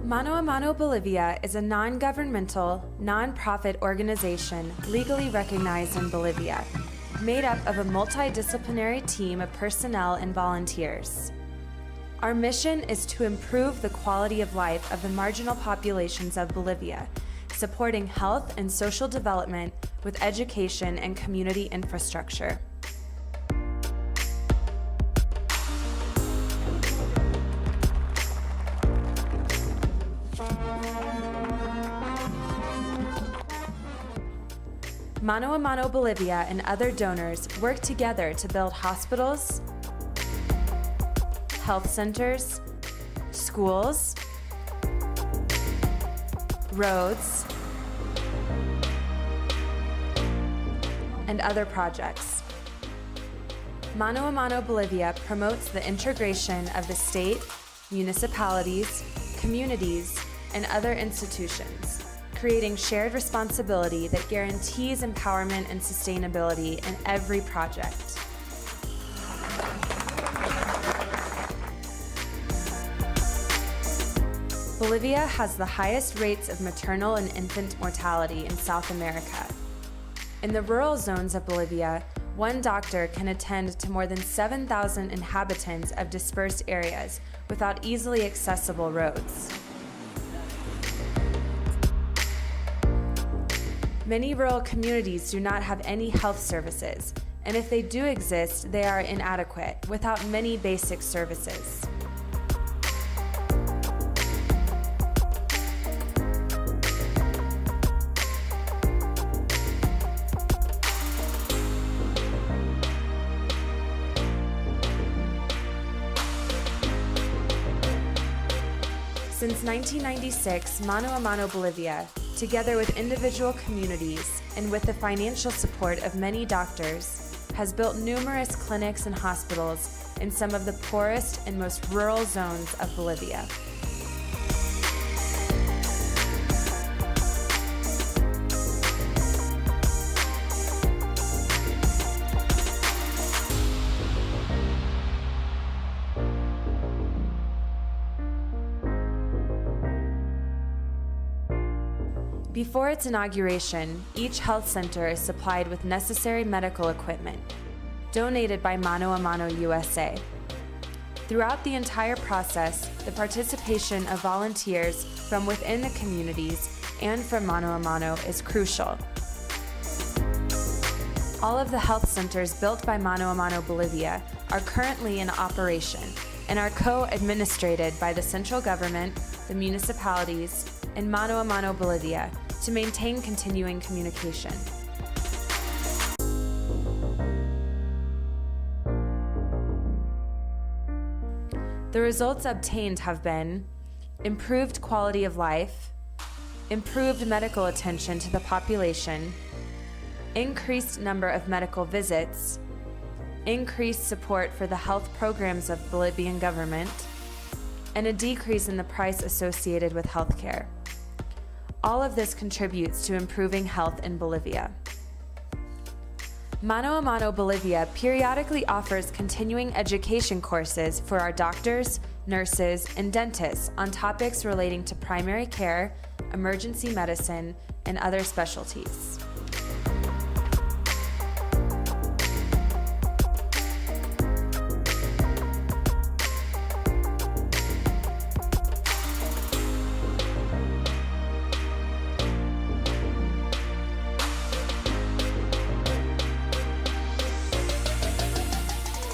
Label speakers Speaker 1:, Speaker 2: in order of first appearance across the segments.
Speaker 1: Mano Bolivia is a non-governmental, non-profit organization legally recognized in Bolivia, made up of a multidisciplinary team of personnel and volunteers. Our mission is to improve the quality of life of the marginal populations of Bolivia, supporting health and social development with education and community infrastructure. Mano Bolivia and other donors work together to build hospitals, health centers, schools, roads, and other projects. Mano Bolivia promotes the integration of the state, municipalities, communities, and other institutions, creating shared responsibility that guarantees empowerment and sustainability in every project. Bolivia has the highest rates of maternal and infant mortality in South America. In the rural zones of Bolivia, one doctor can attend to more than 7,000 inhabitants of dispersed areas without easily accessible roads. Many rural communities do not have any health services, and if they do exist, they are inadequate, without many basic services. Since 1996, Mano Bolivia, together with individual communities and with the financial support of many doctors, has built numerous clinics and hospitals in some of the poorest and most rural zones of Bolivia. Before its inauguration, each health center is supplied with necessary medical equipment, donated by Mano USA. Throughout the entire process, the participation of volunteers from within the communities and from Mano is crucial. All of the health centers built by Mano Bolivia are currently in operation and are co-administrated by the central government, the municipalities, and Mano Bolivia to maintain continuing communication. The results obtained have been improved quality of life, improved medical attention to the population, increased number of medical visits, increased support for the health programs of Bolivian government, and a decrease in the price associated with healthcare. All of this contributes to improving health in Bolivia. Mano Bolivia periodically offers continuing education courses for our doctors, nurses, and dentists on topics relating to primary care, emergency medicine, and other specialties.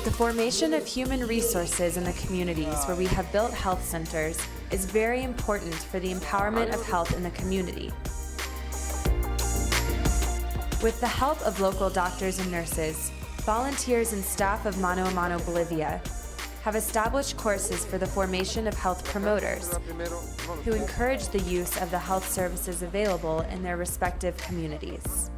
Speaker 1: The formation of human resources in the communities where we have built health centers is very important for the empowerment of health in the community. With the help of local doctors and nurses, volunteers and staff of Mano Bolivia have established courses for the formation of health promoters who encourage the use of the health services available in their respective communities.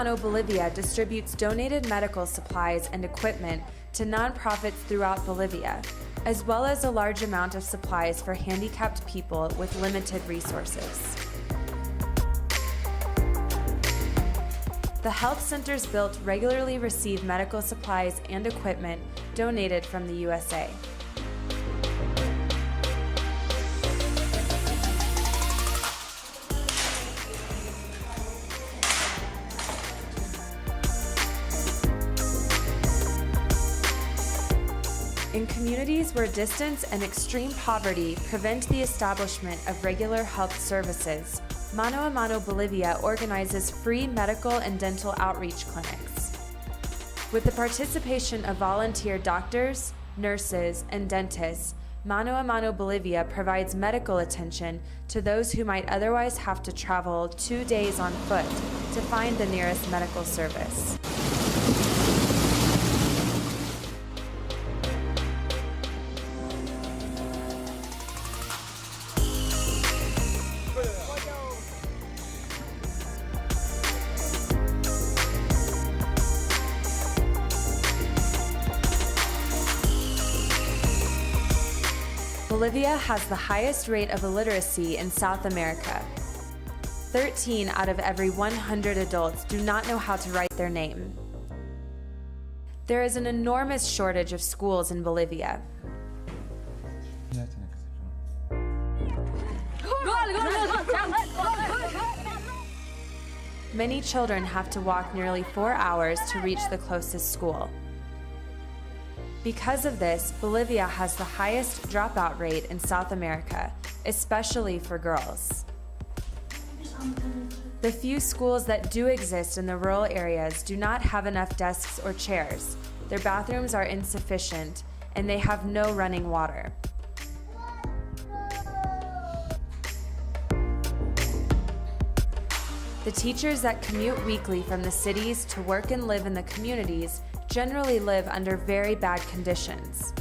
Speaker 1: Mano Bolivia distributes donated medical supplies and equipment to nonprofits throughout Bolivia, as well as a large amount of supplies for handicapped people with limited resources. The health centers built regularly receive medical supplies and equipment donated from the USA. In communities where distance and extreme poverty prevent the establishment of regular health services, Mano Bolivia organizes free medical and dental outreach clinics. With the participation of volunteer doctors, nurses, and dentists, Mano Bolivia provides medical attention to those who might otherwise have to travel 2 days on foot to find the nearest medical service. Bolivia has the highest rate of illiteracy in South America. 13 out of every 100 adults do not know how to write their name. There is an enormous shortage of schools in Bolivia. Many children have to walk nearly 4 hours to reach the closest school. Because of this, Bolivia has the highest dropout rate in South America, especially for girls. The few schools that do exist in the rural areas do not have enough desks or chairs, their bathrooms are insufficient, and they have no running water. The teachers that commute weekly from the cities to work and live in the communities generally live under very bad conditions.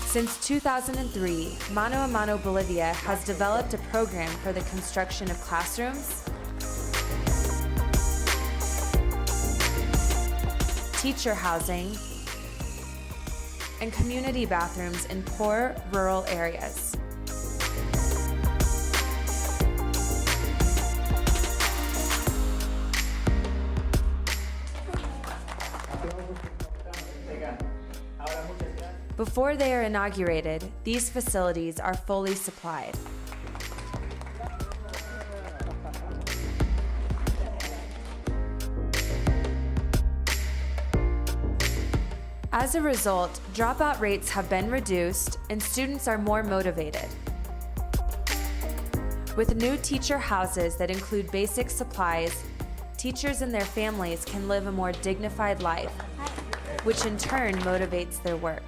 Speaker 1: Since 2003, Mano Bolivia has developed a program for the construction of classrooms, teacher housing, and community bathrooms in poor rural areas. Before they are inaugurated, these facilities are fully supplied. As a result, dropout rates have been reduced and students are more motivated. With new teacher houses that include basic supplies, teachers and their families can live a more dignified life, which in turn motivates their work.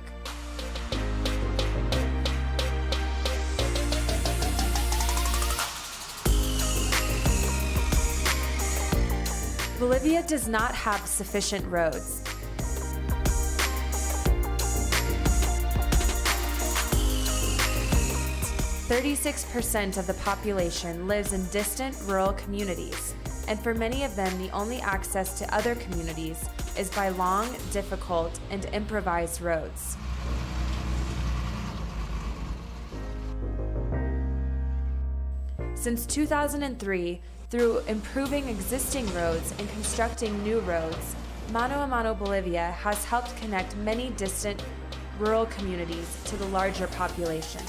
Speaker 1: Bolivia does not have sufficient roads. 36% of the population lives in distant rural communities, and for many of them, the only access to other communities is by long, difficult, and improvised roads. Since 2003, through improving existing roads and constructing new roads, Mano Bolivia has helped connect many distant rural communities to the larger population.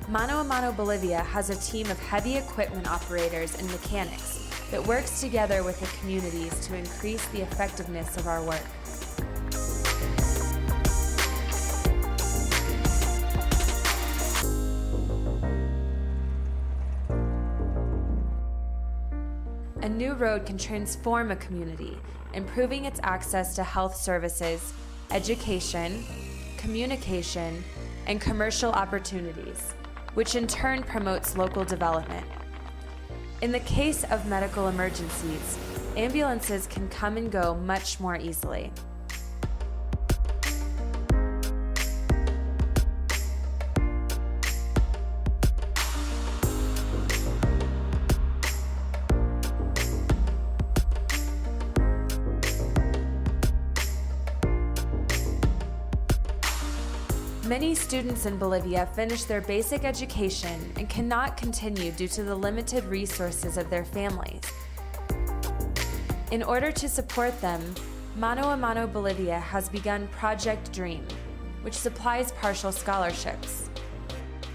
Speaker 1: Mano Bolivia has a team of heavy equipment operators and mechanics that works together with the communities to increase the effectiveness of our work. A new road can transform a community, improving its access to health services, education, communication, and commercial opportunities, which in turn promotes local development. In the case of medical emergencies, ambulances can come and go much more easily. Many students in Bolivia finish their basic education and cannot continue due to the limited resources of their families. In order to support them, Mano Bolivia has begun Project Dream, which supplies partial scholarships.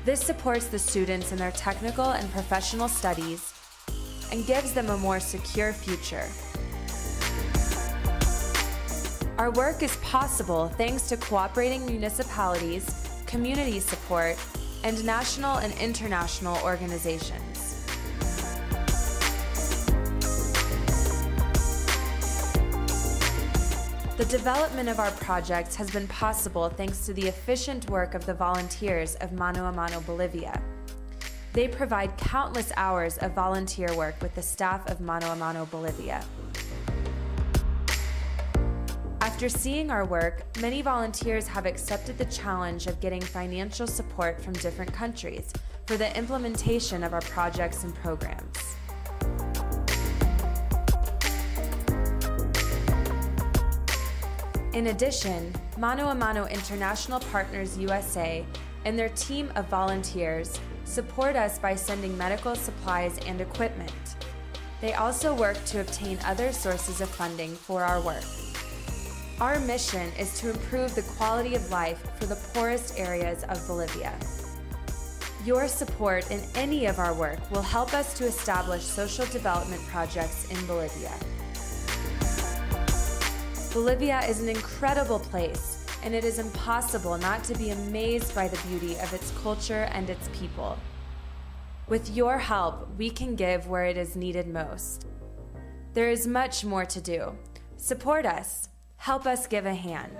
Speaker 1: This supports the students in their technical and professional studies and gives them a more secure future. Our work is possible thanks to cooperating municipalities, community support, and national and international organizations. The development of our projects has been possible thanks to the efficient work of the volunteers of Mano Bolivia. They provide countless hours of volunteer work with the staff of Mano Bolivia. After seeing our work, many volunteers have accepted the challenge of getting financial support from different countries for the implementation of our projects and programs. In addition, Mano International Partners USA and their team of volunteers support us by sending medical supplies and equipment. They also work to obtain other sources of funding for our work. Our mission is to improve the quality of life for the poorest areas of Bolivia. Your support in any of our work will help us to establish social development projects in Bolivia. Bolivia is an incredible place, and it is impossible not to be amazed by the beauty of its culture and its people. With your help, we can give where it is needed most. There is much more to do. Support us. Help us give a hand.